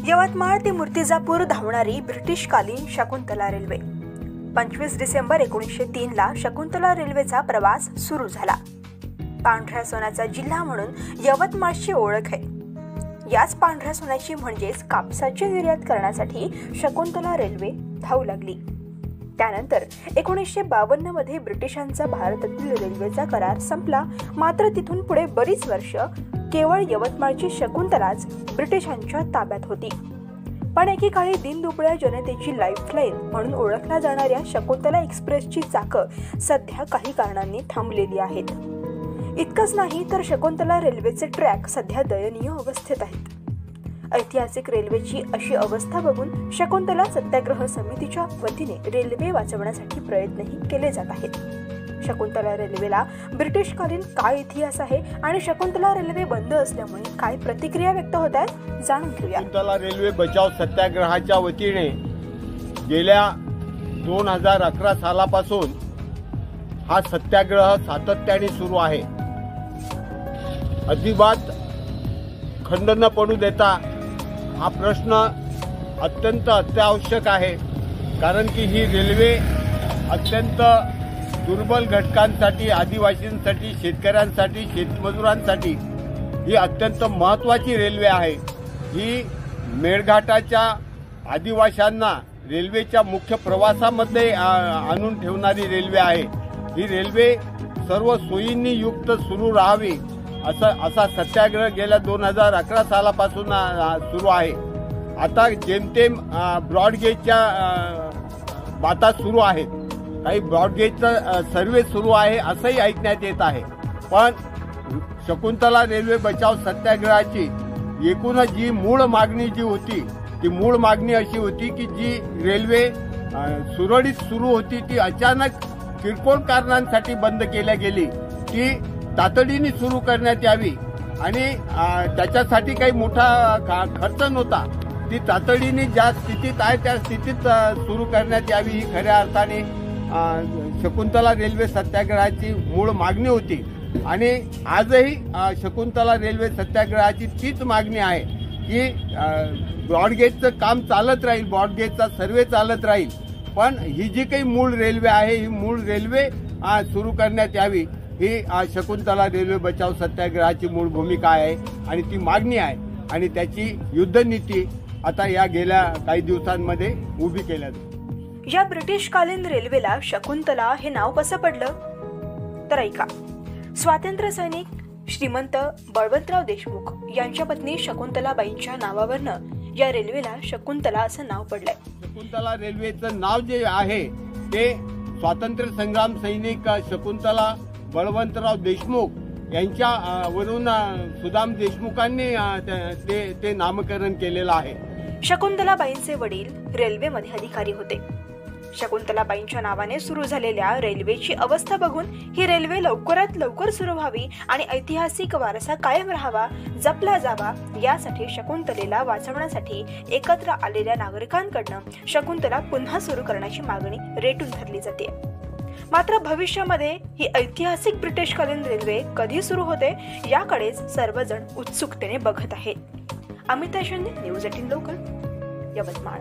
यवतमाळ ते मूर्तिजापूर धावणारी ब्रिटिशकालीन शकुंतला रेल्वे 25 डिसेंबर 1903 ला शकुंतला रेल्वेचा प्रवास सुरू झाला। पांढऱ्या सोन्याचा जिल्हा म्हणून यवतमाळची ओळख आहे। याच पांढऱ्या सोन्याची म्हणजेच कापसाची निर्यात करण्यासाठी शकुंतला रेल्वे धावू लागली। त्यानंतर 1952 मध्ये ब्रिटिशांचा भारतातील रेल्वेचा करार संपला। मात्र तिथून पुढे बरीच वर्ष केवळ यवतमाळची शकुंतलाच ब्रिटिशांच्या ताब्यात होती। पण एकेकाळी दीनदुबळ्या जनतेची लाईफलाईन म्हणून ओळखल्या जाणाऱ्या शकुंतला एक्सप्रेसची चाकं सध्या काही कारणांनी थांबलेली आहेत। इतकंच नाही तर शकुंतला रेल्वेचे ट्रॅक सध्या दयनीय अवस्थेत आहेत। ऐतिहासिक रेल्वेची अशी अवस्था बघून शकुंतला सत्याग्रह समितीच्या वतीने रेल्वे वाचवण्यासाठी प्रयत्नही केले जात आहेत। शकुंतला रेल्वेला ब्रिटिशकालीन काय इतिहास आहे आणि शकुंतला रेल्वे बंद असल्यामुळे काय प्रतिक्रिया व्यक्त होत आहेत जाणून घेऊया। शकुंतला रेल्वे बचाव सत्याग्रहाच्या वतीने गेल्या 2011 सालापासून हा सत्याग्रह सातत्याने सुरू आहे। अजिबात खंड न पडू देता हा प्रश्न अत्यंत अत्यावश्यक आहे, कारण की ही रेल्वे अत्यंत दुर्बल घटकांसाठी, आदिवासींसाठी, शेतकऱ्यांसाठी, शेतमजुरांसाठी ही अत्यंत महत्त्वाची रेल्वे आहे। ही मेळघाटाच्या आदिवासींना रेल्वेच्या मुख्य प्रवासामध्ये आणून ठेवणारी रेल्वे आहे। ही रेल्वे सर्व सोयींनी युक्त सुरू राहावी असा सत्याग्रह गेल्या 2011 सालापासून सुरू आहे। आता जेमतेम ब्रॉडगेजच्या बाता सुरू आहेत, काही ब्रॉडगेजचा सर्वे सुरू आहे असंही ऐकण्यात येत आहे। पण शकुंतला रेल्वे बचाव सत्याग्रहाची एकूणच जी मूळ मागणी जी होती, ती मूळ मागणी अशी होती की जी रेल्वे सुरळीत सुरू होती ती अचानक किरकोळ कारणांसाठी बंद केल्या गेली, ती तातडीने सुरू करण्यात यावी आणि त्याच्यासाठी काही मोठा खर्च नव्हता। ती तातडीने ज्या स्थितीत आहे त्या स्थितीत सुरू करण्यात यावी ही खऱ्या अर्थाने शकुंतला रेल्वे सत्याग्रहाची मूळ मागणी होती। आणि आजही शकुंतला रेल्वे सत्याग्रहाची तीच मागणी आहे की ब्रॉडगेजचं काम चालत राहील, ब्रॉडगेजचा सर्वे चालत राहील, पण ही जी काही मूळ रेल्वे आहे ही मूळ रेल्वे सुरू करण्यात यावी ही शकुंतला रेल्वे बचाव सत्याग्रहाची मूळ भूमिका आहे आणि ती मागणी आहे। आणि त्याची युद्धनीती आता या गेल्या काही दिवसांमध्ये उभी केल्या जाते। या ब्रिटिशकालीन रेल्वेला शकुंतला हे नाव कसं पडलं तर ऐका। स्वातंत्र्य सैनिक श्रीमंत बळवंतराव देशमुख यांच्या पत्नी शकुंतलाबाईंच्या नावावरनं या रेल्वेला शकुंतला असं नाव पडलंय। शकुंतला रेल्वेचं नाव जे आहे ते स्वातंत्र्य संग्राम सैनिक शकुंतला बळवंतराव देशमुख यांच्या वरून सुदाम देशमुखांनी ते नामकरण केलेलं आहे। शकुंतलाबाईंचे वडील रेल्वेमध्ये अधिकारी होते। शकुंतलाबाईंच्या नावाने सुरू झालेल्या रेल्वेची अवस्था बघून ही रेल्वे लवकरात लवकर सुरू व्हावी आणि ऐतिहासिक वारसा कायम राहावा, जपला जावा यासाठी शकुंतलेला वाचवण्यासाठी एकत्र आलेल्या नागरिकांकडनं शकुंतला पुन्हा सुरू करण्याची मागणी रेटून धरली जाते। मात्र भविष्यामध्ये ही ऐतिहासिक ब्रिटिशकालीन रेल्वे कधी सुरू होते याकडेच सर्वजण उत्सुकतेने बघत आहेत। Amita Shinde, news 18 local, Yavatmal.